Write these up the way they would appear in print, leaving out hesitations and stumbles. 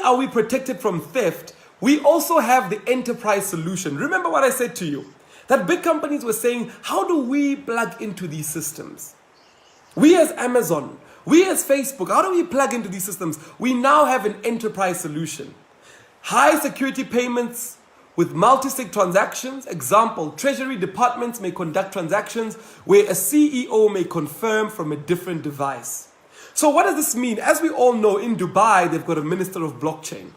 only are we protected from theft, we also have the enterprise solution. Remember what I said to you? That big companies were saying, how do we plug into these systems? We as Amazon, we as Facebook, how do we plug into these systems? We now have an enterprise solution. High security payments with multi-sig transactions. Example, treasury departments may conduct transactions where a CEO may confirm from a different device. So what does this mean? As we all know, in Dubai, they've got a minister of blockchain.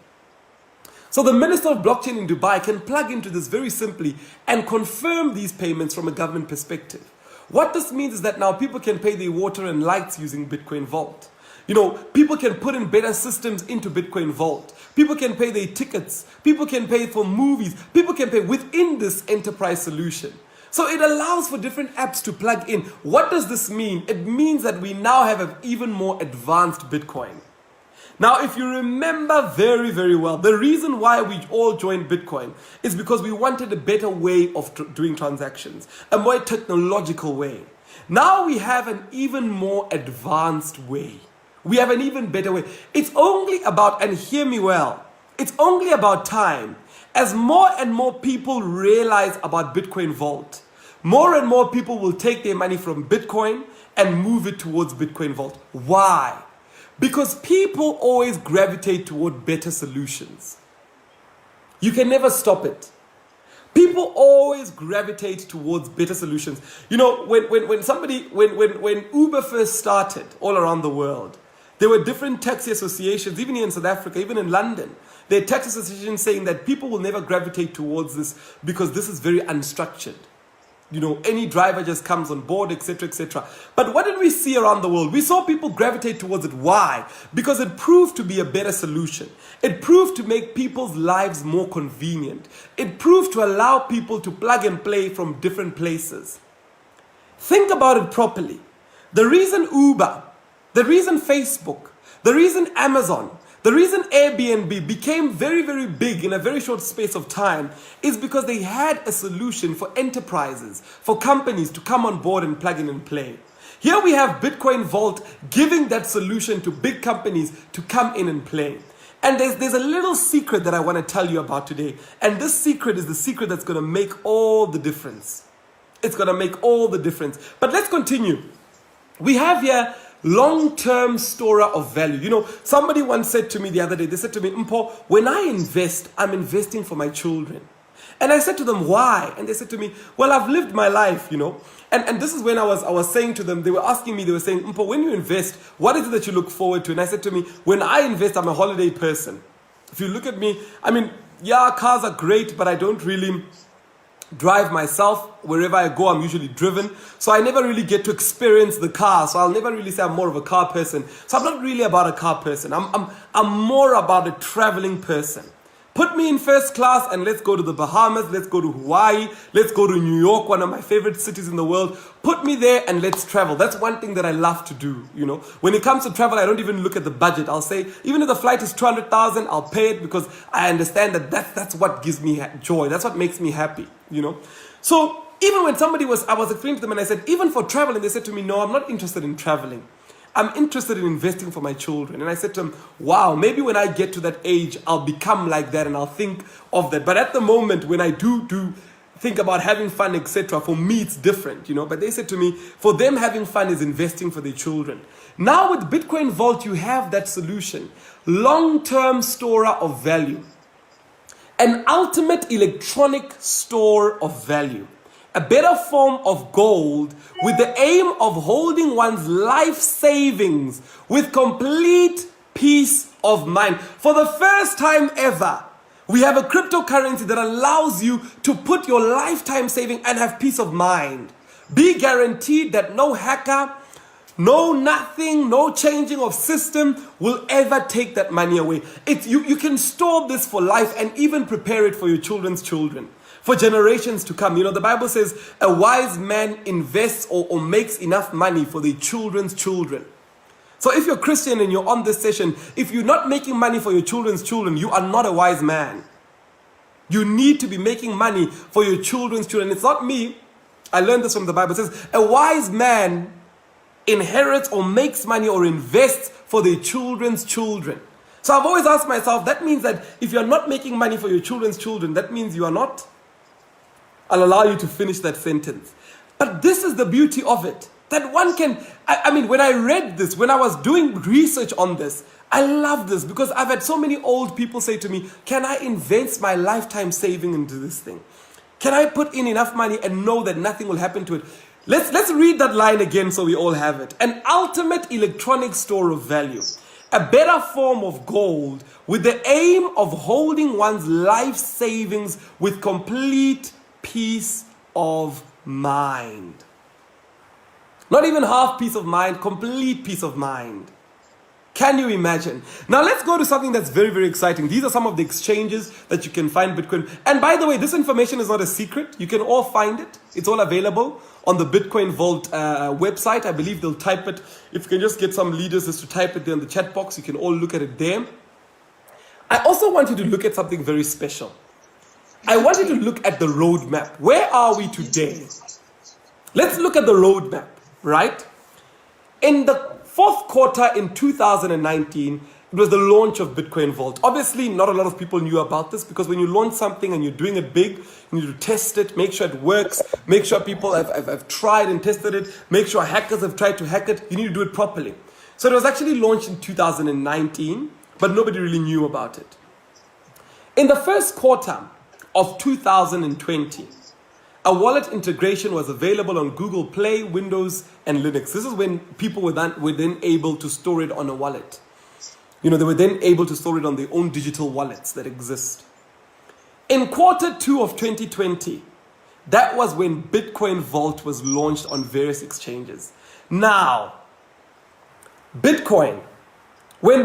So the minister of blockchain in Dubai can plug into this very simply and confirm these payments from a government perspective. What this means is that now people can pay their water and lights using Bitcoin Vault. You know, people can put in better systems into Bitcoin Vault. People can pay their tickets. People can pay for movies. People can pay within this enterprise solution. So it allows for different apps to plug in. What does this mean? It means that we now have an even more advanced Bitcoin. Now, if you remember very, very well, the reason why we all joined Bitcoin is because we wanted a better way of doing transactions, a more technological way. Now we have an even more advanced way. We have an even better way. It's only about, and hear me well, it's only about time. As more and more people realize about Bitcoin Vault, more and more people will take their money from Bitcoin and move it towards Bitcoin Vault. Why? Because people always gravitate toward better solutions. You can never stop it. People always gravitate towards better solutions. You know, when Uber first started all around the world, there were different taxi associations, even here in South Africa, even in London. There are taxi associations saying that people will never gravitate towards this because this is very unstructured. You know, any driver just comes on board, etc., etc. But what did we see around the world? We saw people gravitate towards it. Why? Because it proved to be a better solution. It proved to make people's lives more convenient. It proved to allow people to plug and play from different places. Think about it properly. The reason Uber, the reason Facebook, the reason Amazon, the reason Airbnb became very, very big in a very short space of time is because they had a solution for enterprises, for companies to come on board and plug in and play. Here we have Bitcoin Vault giving that solution to big companies to come in and play. And there's a little secret that I want to tell you about today. And this secret is the secret that's going to make all the difference. It's going to make all the difference. But let's continue. We have here long-term storer of value. You know, somebody once said to me the other day, they said to me, Mpho, when I invest, I'm investing for my children. And I said to them, why? And they said to me, well, I've lived my life, you know. And this is when I was saying to them, they were asking me, they were saying, Mpho, when you invest, what is it that you look forward to? And I said to me, when I invest, I'm a holiday person. If you look at me, I mean, yeah, cars are great, but I don't really drive myself. Wherever I go, I'm usually driven. So I never really get to experience the car. So I'll never really say I'm more of a car person. So I'm not really about a car person. I'm more about a traveling person. Put me in first class and let's go to the Bahamas, let's go to Hawaii, let's go to New York, one of my favorite cities in the world. Put me there and let's travel. That's one thing that I love to do, you know. When it comes to travel, I don't even look at the budget. I'll say, even if the flight is 200,000, I'll pay it because I understand that that's what gives me joy. That's what makes me happy, you know. So even when I was explaining to them and I said, even for traveling, they said to me, no, I'm not interested in traveling. I'm interested in investing for my children. And I said to them, wow, maybe when I get to that age, I'll become like that and I'll think of that. But at the moment, when I do think about having fun, etc., for me, it's different, you know. But they said to me, for them, having fun is investing for their children. Now with Bitcoin Vault, you have that solution. Long-term storer of value. An ultimate electronic store of value. A better form of gold with the aim of holding one's life savings with complete peace of mind. For the first time ever, we have a cryptocurrency that allows you to put your lifetime saving and have peace of mind. Be guaranteed that no hacker, no changing of system will ever take that money away. You can store this for life and even prepare it for your children's children. For generations to come. You know, the Bible says a wise man invests or makes enough money for their children's children. So if you're Christian and you're on this session, if you're not making money for your children's children, you are not a wise man. You need to be making money for your children's children. It's not me. I learned this from the Bible. It says a wise man inherits or makes money or invests for their children's children. So I've always asked myself, that means that if you're not making money for your children's children, that means you are not. I'll allow you to finish that sentence. But this is the beauty of it. That one can, I mean, when I read this, when I was doing research on this, I love this because I've had so many old people say to me, can I invest my lifetime saving into this thing? Can I put in enough money and know that nothing will happen to it? Let's read that line again so we all have it. An ultimate electronic store of value. A better form of gold with the aim of holding one's life savings with complete peace of mind. Not even half peace of mind, complete peace of mind. Can you imagine? Now let's go to something that's very, very exciting. These are some of the exchanges that you can find Bitcoin. And by the way, this information is not a secret. You can all find it. It's all available on the Bitcoin Vault website. I believe they'll type it. If you can just get some leaders just to type it there in the chat box, you can all look at it there. I also want you to look at something very special. I want you to look at the roadmap. Where are we today? Let's look at the roadmap, right? In the fourth quarter in 2019, it was the launch of Bitcoin Vault. Obviously, not a lot of people knew about this because when you launch something and you're doing it big, you need to test it, make sure it works, make sure people have tried and tested it, make sure hackers have tried to hack it. You need to do it properly. So it was actually launched in 2019, but nobody really knew about it. In the first quarter of 2020, a wallet integration was available on Google Play, Windows, and Linux. This is when people were then able to store it on a wallet. They were then able to store it on their own digital wallets that exist. In quarter 2 of 2020, that was when Bitcoin Vault was launched on various exchanges. Now, when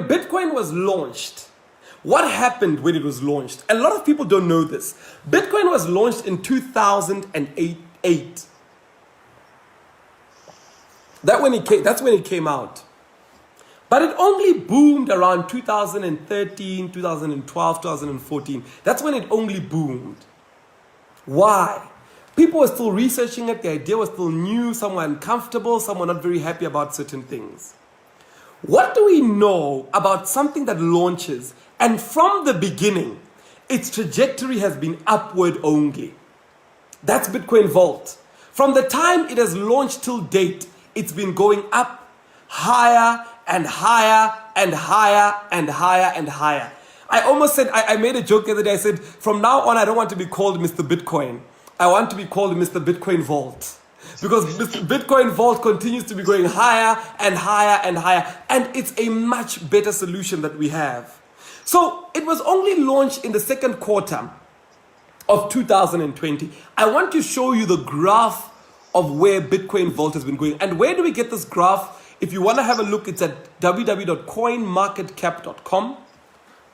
Bitcoin was launched, what happened when it was launched? A lot of people don't know this. Bitcoin was launched in 2008. That's when it came out. But it only boomed around 2013, 2012, 2014. That's when it only boomed. Why? People were still researching it. The idea was still new. Some were uncomfortable. Some were not very happy about certain things. What do we know about something that launches and from the beginning, its trajectory has been upward only? That's Bitcoin Vault. From the time it has launched till date, it's been going up higher and higher and higher and higher and higher. I almost said, I made a joke the other day. I said, from now on, I don't want to be called Mr. Bitcoin. I want to be called Mr. Bitcoin Vault. Because Mr. Bitcoin Vault continues to be going higher and higher and higher. And it's a much better solution that we have. So it was only launched in the second quarter of 2020. I want to show you the graph of where Bitcoin Vault has been going. And where do we get this graph? If you want to have a look, it's at www.coinmarketcap.com.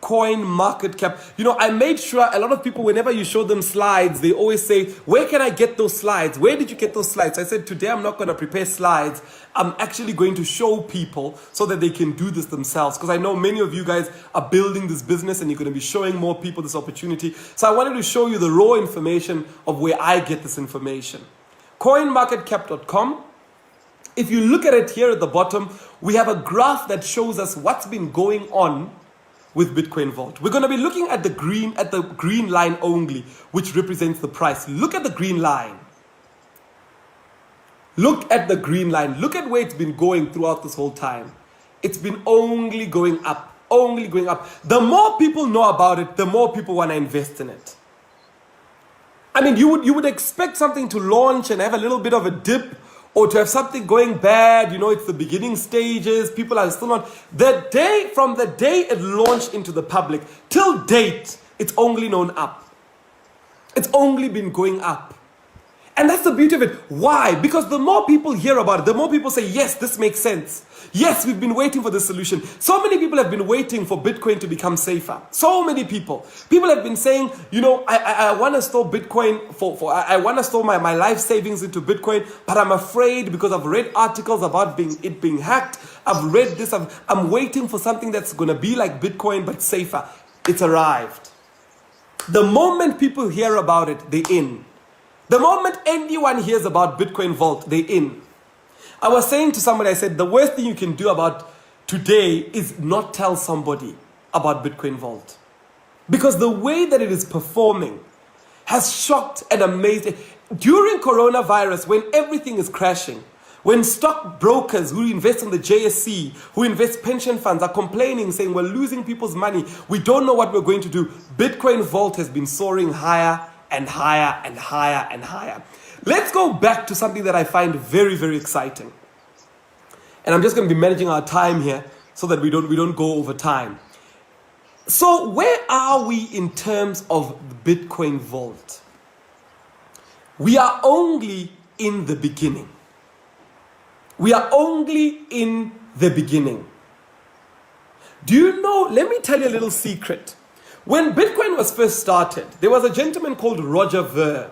CoinMarketCap. I made sure a lot of people, whenever you show them slides, they always say, where can I get those slides? Where did you get those slides? I said, today I'm not going to prepare slides. I'm actually going to show people so that they can do this themselves. Because I know many of you guys are building this business and you're going to be showing more people this opportunity. So I wanted to show you the raw information of where I get this information. CoinMarketCap.com. If you look at it here at the bottom, we have a graph that shows us what's been going on with Bitcoin Vault. We're going to be looking at the green line only, which represents the price. Look at the green line. Look at the green line. Look at where it's been going throughout this whole time. It's been only going up, only going up. The more people know about it, the more people want to invest in it. I mean, you would expect something to launch and have a little bit of a dip, or to have something going bad, it's the beginning stages, people are still not. From the day it launched into the public, till date, it's only known up. It's only been going up. And that's the beauty of it. Why? Because the more people hear about it, the more people say, yes, this makes sense. Yes, we've been waiting for this solution. So many people have been waiting for Bitcoin to become safer. So many people. People have been saying, I want to store Bitcoin I want to store my life savings into Bitcoin, but I'm afraid because I've read articles about it being hacked. I've read this. I'm waiting for something that's going to be like Bitcoin, but safer. It's arrived. The moment people hear about it, they're in. The moment anyone hears about Bitcoin Vault, they're in. I was saying to somebody, I said, the worst thing you can do about today is not tell somebody about Bitcoin Vault. Because the way that it is performing has shocked and amazed. During coronavirus, when everything is crashing, when stockbrokers who invest in the JSC, who invest pension funds are complaining, saying we're losing people's money, we don't know what we're going to do, Bitcoin Vault has been soaring higher and higher and higher and higher. Let's go back to something that I find very, very exciting. And I'm just going to be managing our time here so that we don't go over time. So where are we in terms of the Bitcoin Vault? We are only in the beginning. We are only in the beginning. Do you know, let me tell you a little secret. When Bitcoin was first started, there was a gentleman called Roger Ver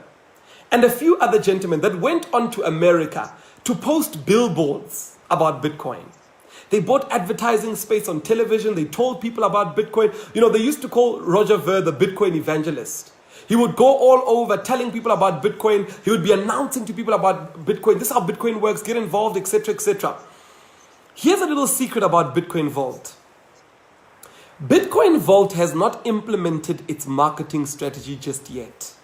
and a few other gentlemen that went on to America to post billboards about Bitcoin. They bought advertising space on television. They told people about Bitcoin. You know, they used to call Roger Ver the Bitcoin evangelist. He would go all over telling people about Bitcoin. He would be announcing to people about Bitcoin. This is how Bitcoin works. Get involved, etc., etc. Here's a little secret about Bitcoin Vault. Bitcoin Vault has not implemented its marketing strategy just yet.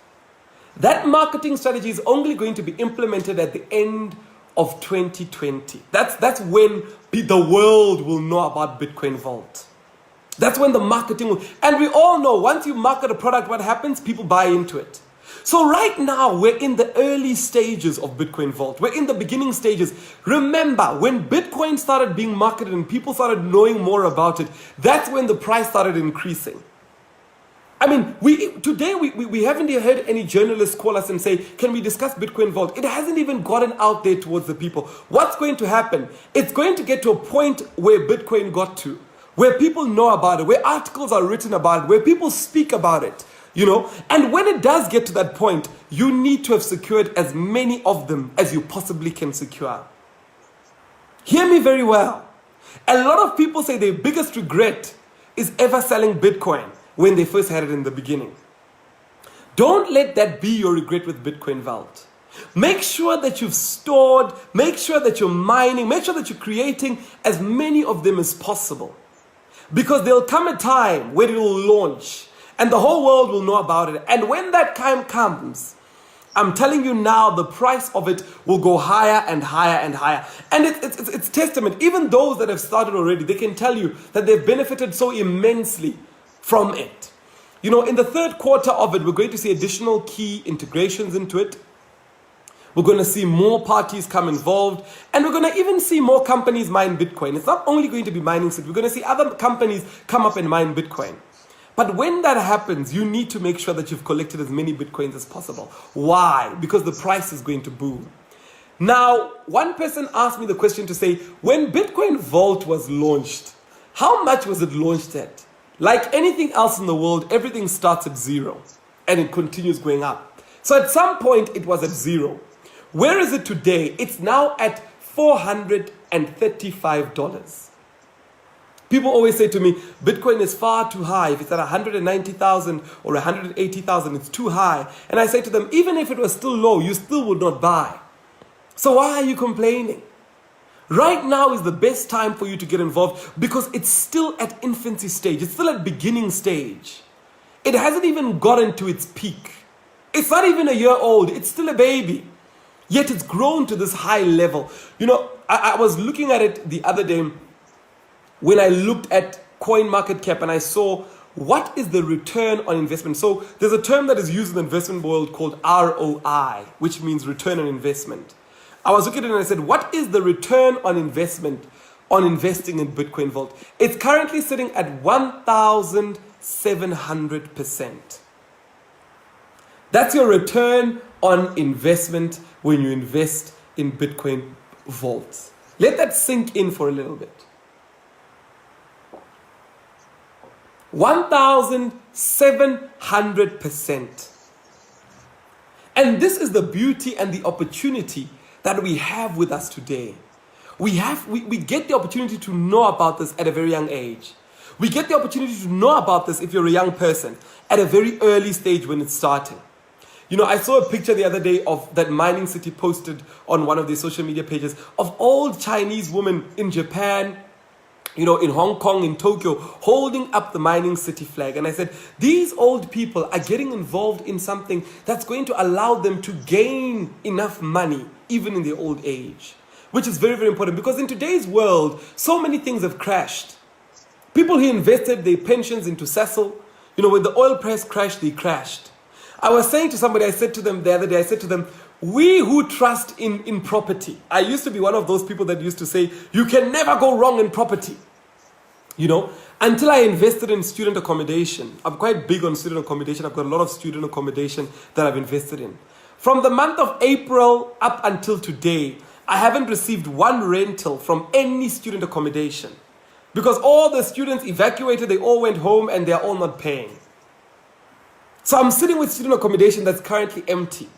That marketing strategy is only going to be implemented at the end of 2020. That's when the world will know about Bitcoin Vault. That's when the marketing will, and we all know once you market a product, what happens? People buy into it. So right now, we're in the early stages of Bitcoin Vault. We're in the beginning stages. Remember, when Bitcoin started being marketed and people started knowing more about it, that's when the price started increasing. I mean, today we haven't heard any journalists call us and say, can we discuss Bitcoin Vault? It hasn't even gotten out there towards the people. What's going to happen? It's going to get to a point where Bitcoin got to, where people know about it, where articles are written about it, where people speak about it, you know. And when it does get to that point, you need to have secured as many of them as you possibly can secure. Hear me very well. A lot of people say their biggest regret is ever selling Bitcoin when they first had it in the beginning. Don't let that be your regret with Bitcoin Vault. Make sure that you've stored, make sure that you're mining, make sure that you're creating as many of them as possible. Because there'll come a time where it will launch and the whole world will know about it. And when that time comes, I'm telling you now, the price of it will go higher and higher and higher. And it's testament. Even those that have started already, they can tell you that they've benefited so immensely from it. You know, in the third quarter of it, we're going to see additional key integrations into it. We're going to see more parties come involved, and we're going to even see more companies mine Bitcoin. It's not only going to be mining sites. We're going to see other companies come up and mine Bitcoin. But when that happens, you need to make sure that you've collected as many Bitcoins as possible. Why? Because the price is going to boom. Now, one person asked me the question to say, when Bitcoin Vault was launched, how much was it launched at? Like anything else in the world, everything starts at zero and it continues going up. So at some point, it was at zero. Where is it today? It's now at $435. People always say to me, Bitcoin is far too high. If it's at 190,000 or 180,000, it's too high. And I say to them, even if it was still low, you still would not buy. So why are you complaining? Right now is the best time for you to get involved because it's still at infancy stage. It's still at beginning stage. It hasn't even gotten to its peak. It's not even a year old. It's still a baby. Yet it's grown to this high level. You know, I was looking at it the other day when I looked at CoinMarketCap and I saw what is the return on investment. So there's a term that is used in the investment world called ROI, which means return on investment. I was looking at it and I said, what is the return on investment on investing in Bitcoin Vault? It's currently sitting at 1,700%. That's your return on investment when you invest in Bitcoin Vault. Let that sink in for a little bit. 1,700%. And this is the beauty and the opportunity that we have with us today. We get the opportunity to know about this at a very young age. We get the opportunity to know about this if you're a young person at a very early stage when it's starting. You know, I saw a picture the other day of that Mining City posted on one of their social media pages of old Chinese women in Japan in Hong Kong, in Tokyo, holding up the mining city flag. And I said, these old people are getting involved in something that's going to allow them to gain enough money, even in their old age, which is very, very important, because in today's world, so many things have crashed. People who invested their pensions into Cecil, when the oil price crashed, they crashed. I was saying to somebody, I said to them the other day, I said to them, we who trust in property, I used to be one of those people that used to say, you can never go wrong in property. Until I invested in student accommodation. I'm quite big on student accommodation. I've got a lot of student accommodation that I've invested in. From the month of April up until today, I haven't received one rental from any student accommodation. Because all the students evacuated, they all went home and they're all not paying. So I'm sitting with student accommodation that's currently empty.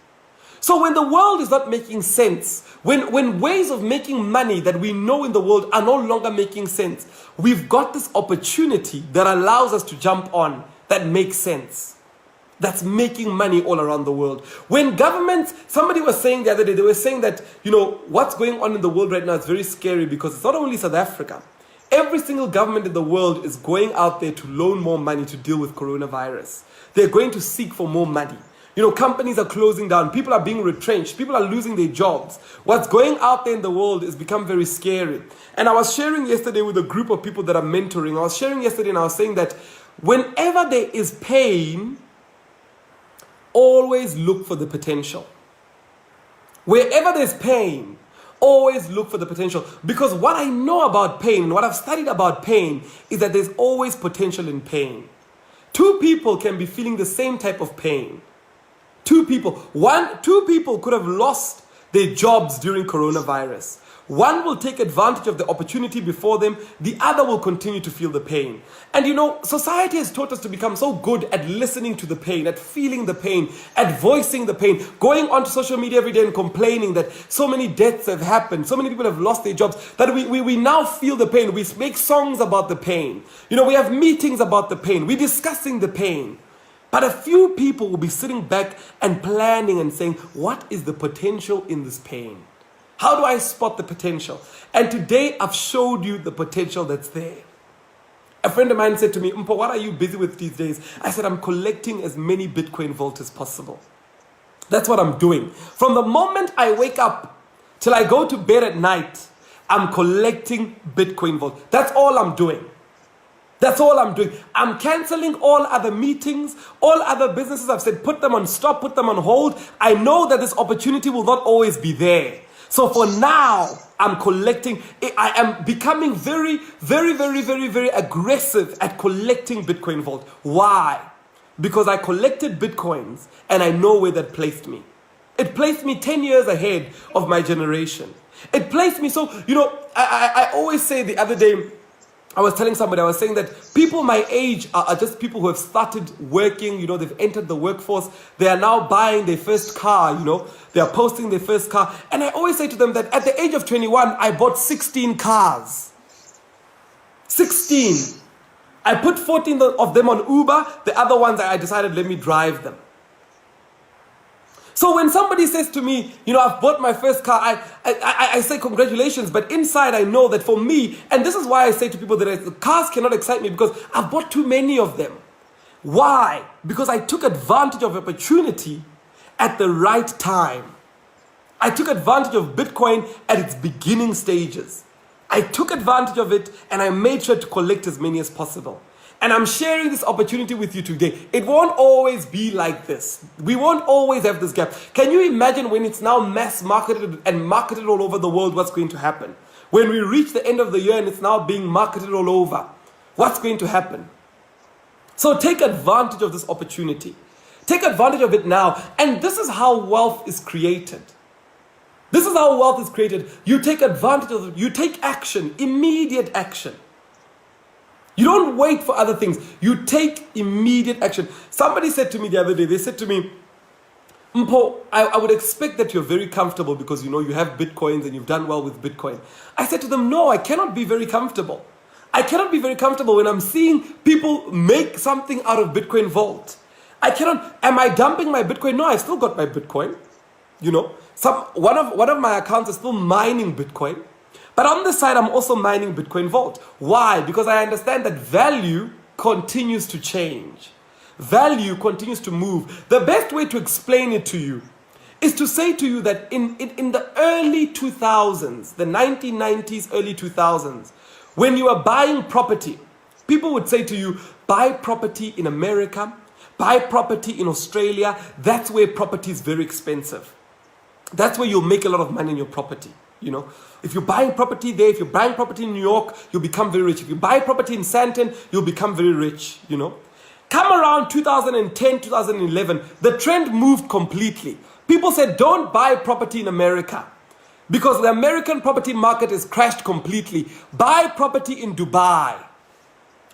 So when the world is not making sense, when ways of making money that we know in the world are no longer making sense, we've got this opportunity that allows us to jump on that makes sense. That's making money all around the world. When governments, somebody was saying the other day, they were saying that, what's going on in the world right now is very scary because it's not only South Africa. Every single government in the world is going out there to loan more money to deal with coronavirus. They're going to seek for more money. Companies are closing down. People are being retrenched. People are losing their jobs. What's going out there in the world has become very scary. And I was sharing yesterday with a group of people that I'm mentoring. I was sharing yesterday and I was saying that whenever there is pain, always look for the potential. Wherever there's pain, always look for the potential. Because what I know about pain and what I've studied about pain is that there's always potential in pain. Two people can be feeling the same type of pain. Two people could have lost their jobs during coronavirus. One will take advantage of the opportunity before them. The other will continue to feel the pain. And society has taught us to become so good at listening to the pain, at feeling the pain, at voicing the pain, going onto social media every day and complaining that so many deaths have happened, so many people have lost their jobs, that we now feel the pain. We make songs about the pain. We have meetings about the pain. We're discussing the pain. But a few people will be sitting back and planning and saying, what is the potential in this pain? How do I spot the potential? And today I've showed you the potential that's there. A friend of mine said to me, Mpho, what are you busy with these days? I said, I'm collecting as many Bitcoin vault as possible. That's what I'm doing. From the moment I wake up till I go to bed at night, I'm collecting Bitcoin vault. That's all I'm doing. That's all I'm doing. I'm canceling all other meetings, all other businesses. I've said, put them on stop, put them on hold. I know that this opportunity will not always be there. So for now, I'm collecting. I am becoming very, very, very, very, very aggressive at collecting Bitcoin vault. Why? Because I collected Bitcoins and I know where that placed me. It placed me 10 years ahead of my generation. It placed me so, I always say the other day, I was telling somebody, I was saying that people my age are just people who have started working, they've entered the workforce. They are now buying their first car, they are posting their first car. And I always say to them that at the age of 21, I bought 16 cars. 16. I put 14 of them on Uber. The other ones, I decided, let me drive them. So when somebody says to me, I've bought my first car, I say congratulations, but inside I know that for me, and this is why I say to people that cars cannot excite me because I've bought too many of them. Why? Because I took advantage of opportunity at the right time. I took advantage of Bitcoin at its beginning stages. I took advantage of it and I made sure to collect as many as possible. And I'm sharing this opportunity with you today. It won't always be like this. We won't always have this gap. Can you imagine when it's now mass marketed and marketed all over the world, what's going to happen? When we reach the end of the year and it's now being marketed all over, what's going to happen? So take advantage of this opportunity. Take advantage of it now. And this is how wealth is created. This is how wealth is created. You take advantage of it. You take action, immediate action. You don't wait for other things. You take immediate action. Somebody said to me the other day, they said to me, Mpho, I would expect that you're very comfortable because you have Bitcoins and you've done well with Bitcoin. I said to them, no, I cannot be very comfortable. I cannot be very comfortable when I'm seeing people make something out of Bitcoin vault. Am I dumping my Bitcoin? No, I've still got my Bitcoin. One of my accounts is still mining Bitcoin. But on the side, I'm also mining Bitcoin Vault. Why? Because I understand that value continues to change. Value continues to move. The best way to explain it to you is to say to you that in the early 2000s, the 1990s, early 2000s, when you were buying property, people would say to you, buy property in America, buy property in Australia. That's where property is very expensive. That's where you'll make a lot of money in your property. You know, if you're buying property there, if you're buying property in New York, you'll become very rich. If you buy property in Sandton, you'll become very rich, you know. Come around 2010, 2011, the trend moved completely. People said, don't buy property in America because the American property market has crashed completely. Buy property in Dubai.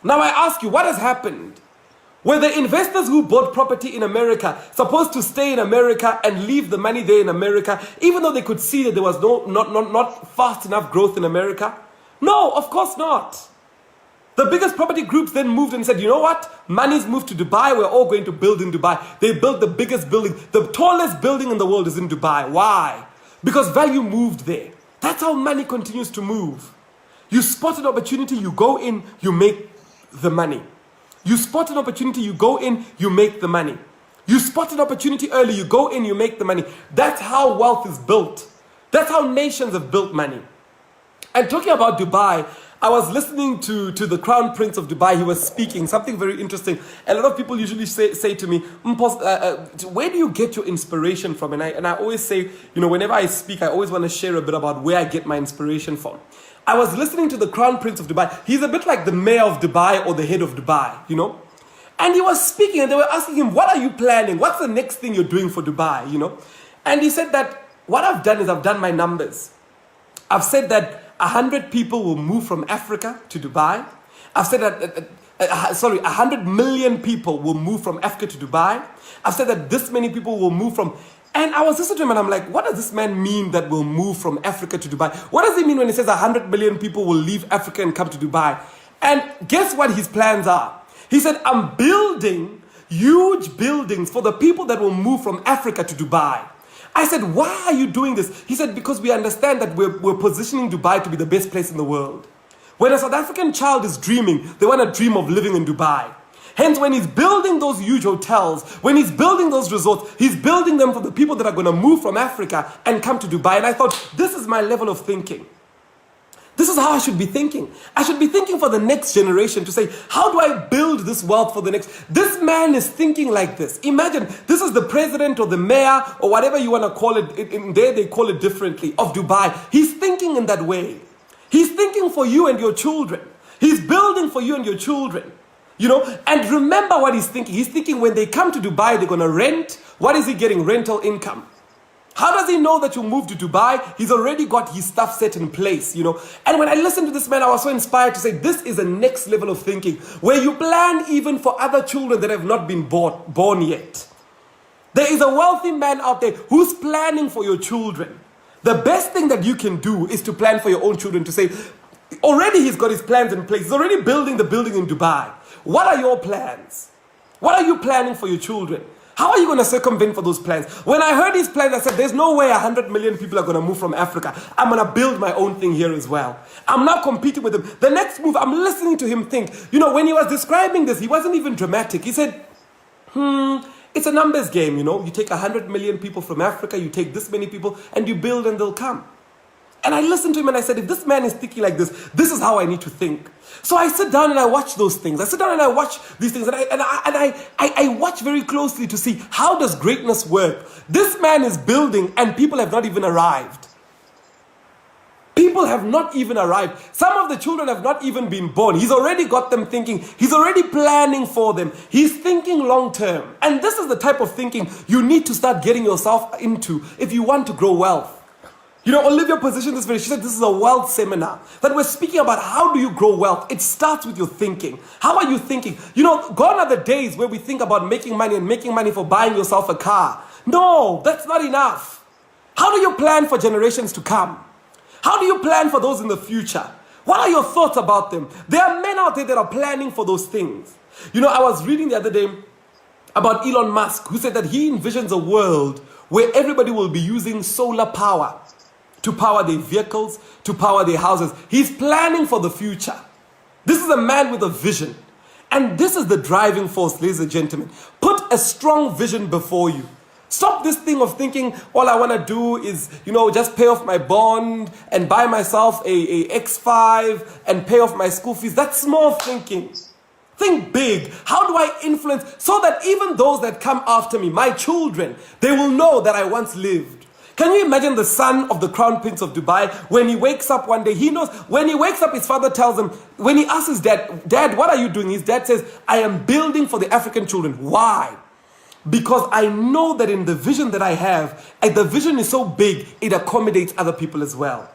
Now I ask you, what has happened? Were the investors who bought property in America supposed to stay in America and leave the money there in America, even though they could see that there was not fast enough growth in America? No, of course not. The biggest property groups then moved and said, you know what? Money's moved to Dubai. We're all going to build in Dubai. They built the biggest building. The tallest building in the world is in Dubai. Why? Because value moved there. That's how money continues to move. You spot an opportunity, you go in, you make the money. You spot an opportunity, you go in, you make the money. You spot an opportunity early, you go in, you make the money. That's how wealth is built. That's how nations have built money. And talking about Dubai, I was listening to the Crown Prince of Dubai. He was speaking something very interesting. A lot of people usually say to me, Mpho, where do you get your inspiration from? And I always say, you know, whenever I speak, I always want to share a bit about where I get my inspiration from. I was listening to the Crown Prince of Dubai. He's a bit like the mayor of Dubai or the head of Dubai, you know. And he was speaking and they were asking him, what are you planning? What's the next thing you're doing for Dubai, you know? And he said that what I've done is I've done my numbers. I've said that 100 people will move from Africa to Dubai. I've said that, 100 million people will move from Africa to Dubai. I've said that this many people will move from... And I was listening to him and I'm like, what does this man mean that will move from Africa to Dubai? What does he mean when he says 100 million people will leave Africa and come to Dubai? And guess what his plans are? He said, I'm building huge buildings for the people that will move from Africa to Dubai. I said, why are you doing this? He said, because we understand that we're positioning Dubai to be the best place in the world. When a South African child is dreaming, they want to dream of living in Dubai. Hence, when he's building those huge hotels, when he's building those resorts, he's building them for the people that are going to move from Africa and come to Dubai. And I thought, this is my level of thinking. This is how I should be thinking. I should be thinking for the next generation to say, how do I build this wealth for the next? This man is thinking like this. Imagine, this is the president or the mayor or whatever you want to call it. In there, they call it differently, of Dubai. He's thinking in that way. He's thinking for you and your children. He's building for you and your children. You know, and remember what he's thinking. He's thinking when they come to Dubai, they're going to rent. What is he getting? Rental income. How does he know that you move to Dubai? He's already got his stuff set in place, you know. And when I listened to this man, I was so inspired to say, this is a next level of thinking where you plan even for other children that have not been born yet. There is a wealthy man out there who's planning for your children. The best thing that you can do is to plan for your own children, to say, already he's got his plans in place. He's already building the building in Dubai. What are your plans? What are you planning for your children? How are you going to circumvent for those plans? When I heard his plans, I said, there's no way 100 million people are going to move from Africa. I'm going to build my own thing here as well. I'm not competing with him. The next move, I'm listening to him think. You know, when he was describing this, he wasn't even dramatic. He said, it's a numbers game, you know. You take 100 million people from Africa, you take this many people, and you build and they'll come. And I listened to him and I said, if this man is thinking like this, this is how I need to think. So I sit down and I watch those things. I sit down and I watch these things. And I watch very closely to see, how does greatness work? This man is building and people have not even arrived. People have not even arrived. Some of the children have not even been born. He's already got them thinking. He's already planning for them. He's thinking long term. And this is the type of thinking you need to start getting yourself into if you want to grow wealth. You know, Olivia positioned this very, she said this is a wealth seminar, that we're speaking about how do you grow wealth. It starts with your thinking. How are you thinking? You know, gone are the days where we think about making money for buying yourself a car. No, that's not enough. How do you plan for generations to come? How do you plan for those in the future? What are your thoughts about them? There are men out there that are planning for those things. You know, I was reading the other day about Elon Musk, who said that he envisions a world where everybody will be using solar power to power their vehicles, to power their houses. He's planning for the future. This is a man with a vision. And this is the driving force, ladies and gentlemen. Put a strong vision before you. Stop this thing of thinking all I want to do is, just pay off my bond and buy myself a X5 and pay off my school fees. That's small thinking. Think big. How do I influence so that even those that come after me, my children, they will know that I once lived? Can you imagine the son of the Crown Prince of Dubai, when he wakes up one day, he knows, when he wakes up, his father tells him, when he asks his dad, what are you doing? His dad says, I am building for the African children. Why? Because I know that in the vision that I have, and the vision is so big, it accommodates other people as well.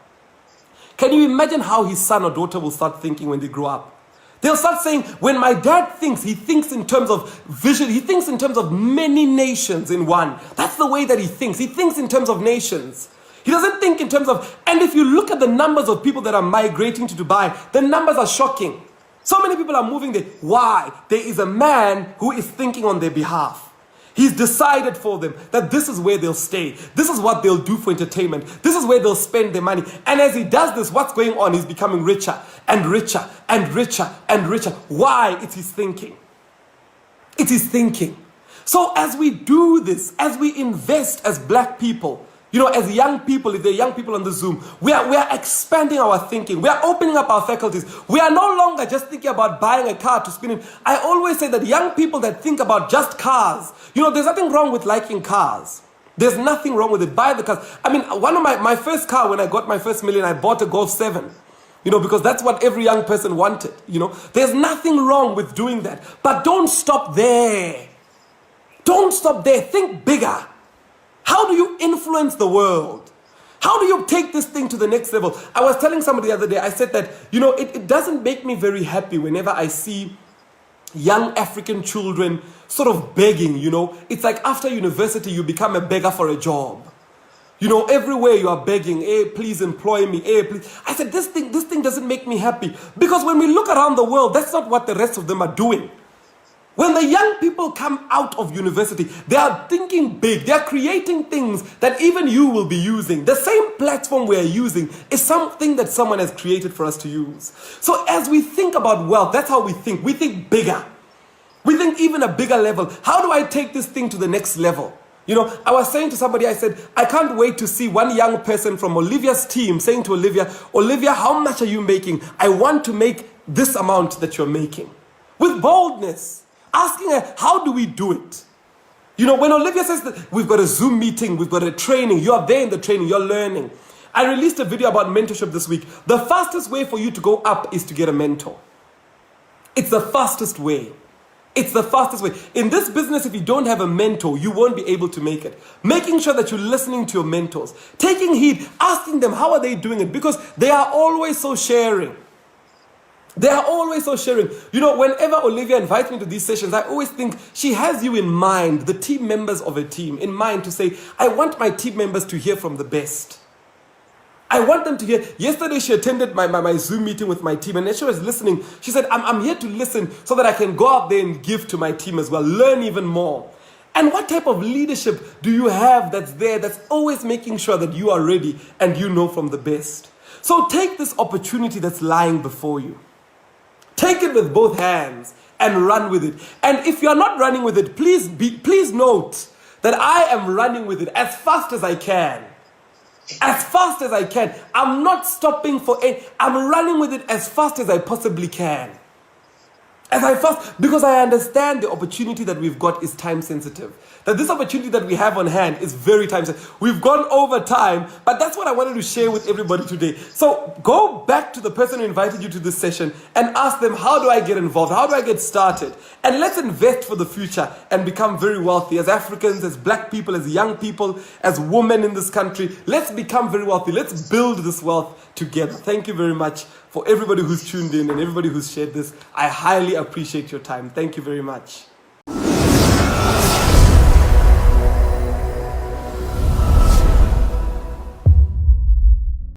Can you imagine how his son or daughter will start thinking when they grow up? They'll start saying, when my dad thinks, he thinks in terms of vision, he thinks in terms of many nations in one. That's the way that he thinks. He thinks in terms of nations. He doesn't think in terms of, and if you look at the numbers of people that are migrating to Dubai, the numbers are shocking. So many people are moving there. Why? There is a man who is thinking on their behalf. He's decided for them that this is where they'll stay. This is what they'll do for entertainment. This is where they'll spend their money. And as he does this, what's going on? He's becoming richer and richer and richer and richer. Why? It's his thinking. It is thinking. So as we do this, as we invest as black people, as young people, if there are young people on the Zoom, we are expanding our thinking. We are opening up our faculties. We are no longer just thinking about buying a car to spin in. I always say that young people that think about just cars, there's nothing wrong with liking cars. There's nothing wrong with it. Buy the cars. I mean, one of my first car, when I got my first million, I bought a Golf 7. Because that's what every young person wanted. There's nothing wrong with doing that. But don't stop there. Don't stop there. Think bigger. How do you influence the world? How do you take this thing to the next level? I was telling somebody the other day, I said that, it doesn't make me very happy whenever I see young African children sort of begging, It's like after university, you become a beggar for a job. Everywhere you are begging, hey, please employ me, hey, please. I said, this thing doesn't make me happy. Because when we look around the world, that's not what the rest of them are doing. When the young people come out of university, they are thinking big. They are creating things that even you will be using. The same platform we are using is something that someone has created for us to use. So as we think about wealth, that's how we think. We think bigger. We think even a bigger level. How do I take this thing to the next level? I was saying to somebody, I said, I can't wait to see one young person from Olivia's team saying to Olivia, how much are you making? I want to make this amount that you're making. With boldness. Asking her, how do we do it? When Olivia says that we've got a Zoom meeting, we've got a training, you are there in the training, you're learning. I released a video about mentorship this week. The fastest way for you to go up is to get a mentor. It's the fastest way. It's the fastest way. In this business, if you don't have a mentor, you won't be able to make it. Making sure that you're listening to your mentors. Taking heed, asking them, how are they doing it? Because they are always so sharing. They are always so sharing. Whenever Olivia invites me to these sessions, I always think she has you in mind, the team members of a team, in mind to say, I want my team members to hear from the best. I want them to hear. Yesterday, she attended my Zoom meeting with my team, and as she was listening, she said, I'm here to listen so that I can go out there and give to my team as well, learn even more. And what type of leadership do you have that's there, that's always making sure that you are ready and you know from the best? So take this opportunity that's lying before you. Take it with both hands and run with it. And if you're not running with it, please note that I am running with it as fast as I can. As fast as I can. I'm not stopping for any. I'm running with it as fast as I possibly can. Because I understand the opportunity that we've got is time sensitive. That this opportunity that we have on hand is very time sensitive. We've gone over time, but that's what I wanted to share with everybody today. So go back to the person who invited you to this session and ask them, how do I get involved? How do I get started? And let's invest for the future and become very wealthy as Africans, as black people, as young people, as women in this country. Let's become very wealthy. Let's build this wealth together. Thank you very much for everybody who's tuned in and everybody who's shared this. I highly appreciate your time. Thank you very much.